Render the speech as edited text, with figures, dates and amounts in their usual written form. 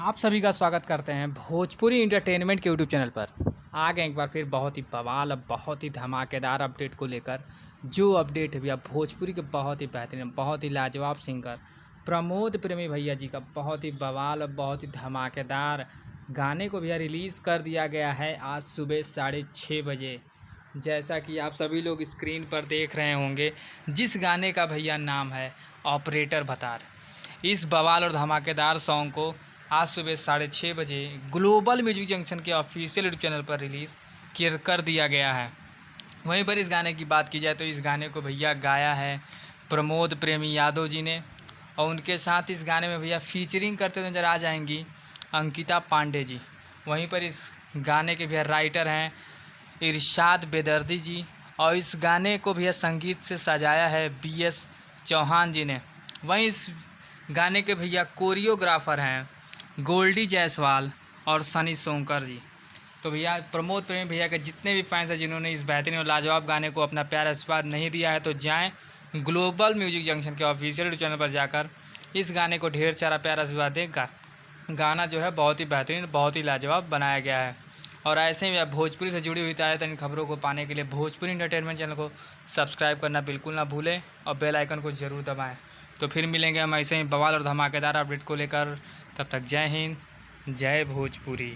आप सभी का स्वागत करते हैं भोजपुरी इंटरटेनमेंट के यूट्यूब चैनल पर। आ गए एक बार फिर बहुत ही बवाल अब बहुत ही धमाकेदार अपडेट को लेकर। जो अपडेट है भैया भोजपुरी के बहुत ही बेहतरीन बहुत ही लाजवाब सिंगर प्रमोद प्रेमी भैया जी का बहुत ही बवाल अब बहुत ही धमाकेदार गाने को भैया रिलीज़ कर दिया गया है आज सुबह 6:30 बजे। जैसा कि आप सभी लोग स्क्रीन पर देख रहे होंगे, जिस गाने का भैया नाम है ऑपरेटर भतार। इस बवाल और धमाकेदार सॉन्ग को आज सुबह 6:30 बजे ग्लोबल म्यूजिक जंक्शन के ऑफिशियल यूट्यूब चैनल पर रिलीज़ कर दिया गया है। वहीं पर इस गाने की बात की जाए तो इस गाने को भैया गाया है प्रमोद प्रेमी यादव जी ने, और उनके साथ इस गाने में भैया फीचरिंग करते हुए नज़र आ जाएंगी अंकिता पांडे जी। वहीं पर इस गाने के भैया राइटर हैं इरशाद बेदर्दी जी, और इस गाने को भैया संगीत से सजाया है BS चौहान जी ने। वहीं इस गाने के भैया कोरियोग्राफर हैं गोल्डी जायसवाल और सनी सोंकर जी। तो भैया प्रमोद प्रेमी भैया के जितने भी फैंस हैं जिन्होंने इस बेहतरीन और लाजवाब गाने को अपना प्यारा आशीर्वाद नहीं दिया है, तो जाएं ग्लोबल म्यूजिक जंक्शन के ऑफिशियल चैनल पर जाकर इस गाने को ढेर सारा प्यारा आशीर्वाद दें। गाना जो है बहुत ही बेहतरीन बहुत ही लाजवाब बनाया गया है। और ऐसे ही भोजपुरी से जुड़ी हुई ताज़ा खबरों को पाने के लिए भोजपुरी इंटरटेनमेंट चैनल को सब्सक्राइब करना बिल्कुल ना भूलें और बेल आइकन को ज़रूर दबाएं। तो फिर मिलेंगे हम ऐसे ही बवाल और धमाकेदार अपडेट को लेकर। तब तक जय हिंद, जय भोजपुरी।